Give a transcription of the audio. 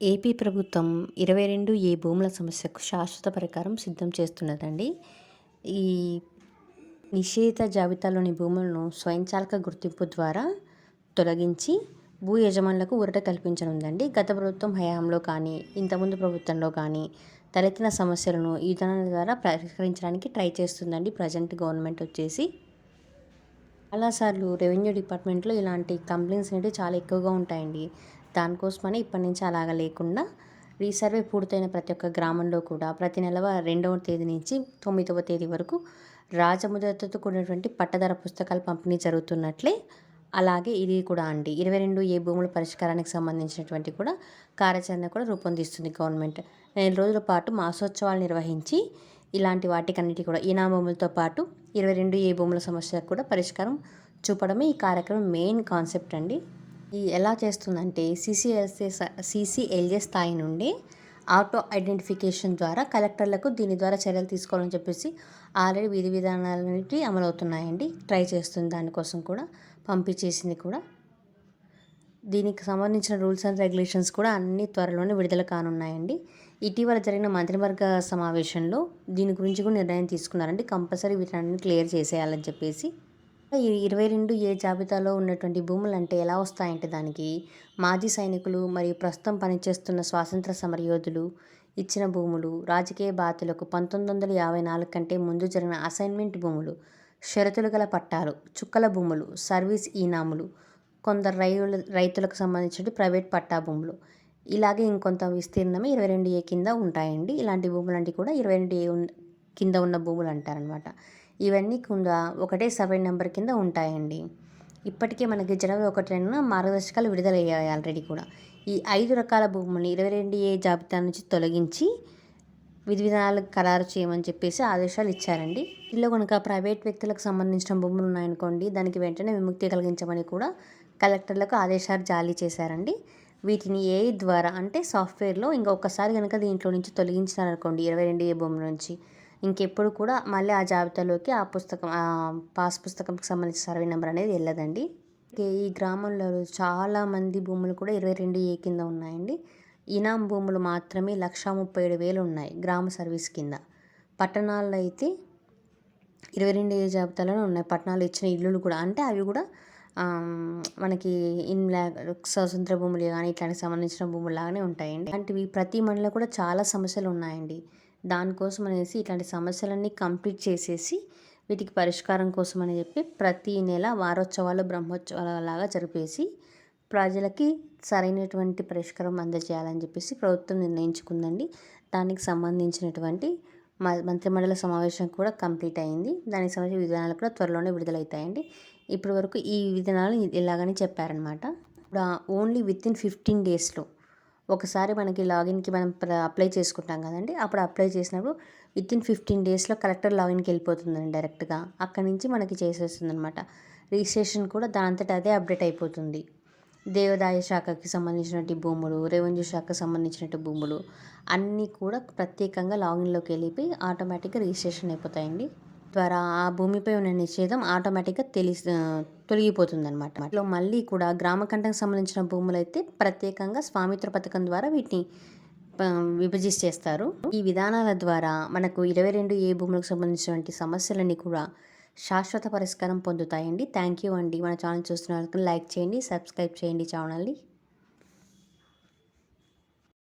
AP ప్రభుత్వం 22 భూముల సమస్యకు శాశ్వత పరిష్కారం సిద్ధం చేస్తున్నదండి. ఈ నిషేధిత జాబితాలోని భూములను స్వయంచాలక గుర్తింపు ద్వారా తొలగించి భూ యజమానులకు ఊరట కల్పించనుందండి. గత ప్రభుత్వం హయాంలో కానీ, ఇంతకుముందు ప్రభుత్వంలో కానీ తలెత్తిన సమస్యలను ఈ విధానం ద్వారా పరిష్కరించడానికి ట్రై చేస్తుందండి ప్రజెంట్ గవర్నమెంట్ వచ్చేసి. చాలాసార్లు రెవెన్యూ డిపార్ట్మెంట్లో ఇలాంటి కంప్లైంట్స్ అనేవి చాలా ఎక్కువగా ఉంటాయండి. దానికోసమని ఇప్పటి నుంచి అలాగా లేకుండా రీసర్వే పూర్తయిన ప్రతి ఒక్క గ్రామంలో కూడా ప్రతి నెల 2వ తేదీ నుంచి 9వ తేదీ వరకు రాజముద్రతో కూడినటువంటి పట్టదార పుస్తకాలు పంపిణీ జరుగుతున్నట్లే, అలాగే ఇది కూడా అండి 22 భూముల పరిష్కారానికి సంబంధించినటువంటి కూడా కార్యాచరణ కూడా రూపొందిస్తుంది గవర్నమెంట్. 4 రోజుల పాటు మాసోత్సవాలు నిర్వహించి ఇలాంటి వాటికన్నిటి కూడా భూములతో పాటు 22 భూముల సమస్యకు కూడా పరిష్కారం చూపడమే ఈ కార్యక్రమం మెయిన్ కాన్సెప్ట్ అండి. ఇది ఎలా చేస్తుందంటే సీసీఎల్ఏ స్థాయి నుండి ఆటో ఐడెంటిఫికేషన్ ద్వారా కలెక్టర్లకు దీని ద్వారా చర్యలు తీసుకోవాలని చెప్పేసి ఆల్రెడీ విధి విధానాలన్నిటి అమలవుతున్నాయండి. ట్రై చేస్తుంది, దానికోసం కూడా పంపించేసింది కూడా. దీనికి సంబంధించిన రూల్స్ అండ్ రెగ్యులేషన్స్ కూడా అన్ని త్వరలోనే విడుదల కానున్నాయండి. ఇటీవల జరిగిన మంత్రివర్గ సమావేశంలో దీని గురించి కూడా నిర్ణయం తీసుకున్నారండి. కంపల్సరీ వీటిని క్లియర్ చేసేయాలని చెప్పేసి. ఈ 22 జాబితాలో ఉన్నటువంటి భూములు అంటే ఎలా వస్తాయంటే, దానికి మాజీ సైనికులు మరియు ప్రస్తుతం పనిచేస్తున్న స్వాతంత్ర సమరయోధులు ఇచ్చిన భూములు, రాజకీయ బాధితులకు 1954 కంటే ముందు జరిగిన అసైన్మెంట్ భూములు, షరతులు గల పట్టాలు, చుక్కల భూములు, సర్వీస్ ఈనాములు, కొందరు రైతులకు సంబంధించిన ప్రైవేట్ పట్టా భూములు, ఇలాగే ఇంకొంత విస్తీర్ణమే 22 కింద ఉంటాయండి. ఇలాంటి భూములంటే కూడా 22 కింద ఉన్న భూములు అంటారనమాట. ఇవన్నీ కూడా ఒకటే సర్వే నెంబర్ కింద ఉంటాయండి. ఇప్పటికే మనకి జనవరి 1 మార్గదర్శకాలు విడుదలయ్యాయి ఆల్రెడీ కూడా. ఈ 5 రకాల భూముల్ని 22 జాబితా నుంచి తొలగించి విధి విధానాలు ఖరారు చేయమని చెప్పేసి ఆదేశాలు ఇచ్చారండి. ఇందులో కనుక ప్రైవేట్ వ్యక్తులకు సంబంధించిన భూములు ఉన్నాయనుకోండి, దానికి వెంటనే విముక్తి కలిగించమని కూడా కలెక్టర్లకు ఆదేశాలు జారీ చేశారండి. వీటిని ఏఐ ద్వారా అంటే సాఫ్ట్వేర్లో ఇంకొకసారి కనుక దీంట్లో నుంచి తొలగించారనుకోండి 22 భూముల నుంచి, ఇంకెప్పుడు కూడా మళ్ళీ ఆ జాబితాలోకి పాస్ పుస్తకంకి సంబంధించిన సర్వే నెంబర్ అనేది వెళ్ళదండి. ఈ గ్రామంలో చాలామంది భూములు కూడా 22 కింద ఉన్నాయండి. ఇనాం భూములు మాత్రమే 1,37,000 ఉన్నాయి గ్రామ సర్వీస్ కింద. పట్టణాల్లో అయితే 22 జాబితాలోనే ఉన్నాయి. పట్టణాలు ఇచ్చిన ఇల్లులు కూడా అంటే అవి కూడా మనకి స్వతంత్ర భూములు కానీ ఇట్లాంటికి సంబంధించిన భూములు లాగానే ఉంటాయండి. అలాంటివి ప్రతి మండలంలో కూడా చాలా సమస్యలు ఉన్నాయండి. దానికోసం అనేసి ఇట్లాంటి సమస్యలన్నీ కంప్లీట్ చేసేసి వీటికి పరిష్కారం కోసం అని చెప్పి ప్రతి నెల వారోత్సవాలు బ్రహ్మోత్సవాల లాగా జరిపేసి ప్రజలకి సరైనటువంటి పరిష్కారం అందజేయాలని చెప్పేసి ప్రభుత్వం నిర్ణయించుకుందండి. దానికి సంబంధించినటువంటి మంత్రిమండలి సమావేశం కూడా కంప్లీట్ అయింది. దానికి సంబంధించిన విధానాలు కూడా త్వరలోనే విడుదలవుతాయండి. ఇప్పటి వరకు ఈ విధానాలు ఇలాగని చెప్పారనమాట. ఇప్పుడు ఓన్లీ వితిన్ 15 డేస్లో ఒకసారి మనకి లాగిన్కి మనం అప్లై చేసుకుంటాం కదండి. అప్పుడు అప్లై చేసినప్పుడు వితిన్ 15 డేస్లో కలెక్టర్ లాగిన్కి వెళ్ళిపోతుందండి డైరెక్ట్గా. అక్కడి నుంచి మనకి చేసేస్తుంది అనమాట. రిజిస్ట్రేషన్ కూడా దానంతట అదే అప్డేట్ అయిపోతుంది. దేవాదాయ శాఖకి సంబంధించినటువంటి భూములు, రెవెన్యూ శాఖకు సంబంధించినటువంటి భూములు అన్నీ కూడా ప్రత్యేకంగా లాగిన్లోకి వెళ్ళిపోయి ఆటోమేటిక్గా రిజిస్ట్రేషన్ అయిపోతాయండి. ద్వారా ఆ భూమిపై ఉన్న నిషేధం ఆటోమేటిక్గా తొలగిపోతుంది అనమాట. ఇట్లా మళ్ళీ కూడా గ్రామకంటకు సంబంధించిన భూములు అయితే ప్రత్యేకంగా స్వామిత్ర పథకం ద్వారా వీటిని విభజిస్తారు. ఈ విధానాల ద్వారా మనకు 22 భూములకు సంబంధించినటువంటి సమస్యలన్నీ కూడా శాశ్వత పరిష్కారం పొందుతాయండి. థ్యాంక్ యూ అండి. మన ఛానల్ చూస్తున్న వాళ్ళకి లైక్ చేయండి, సబ్స్క్రైబ్ చేయండి ఛానల్ని.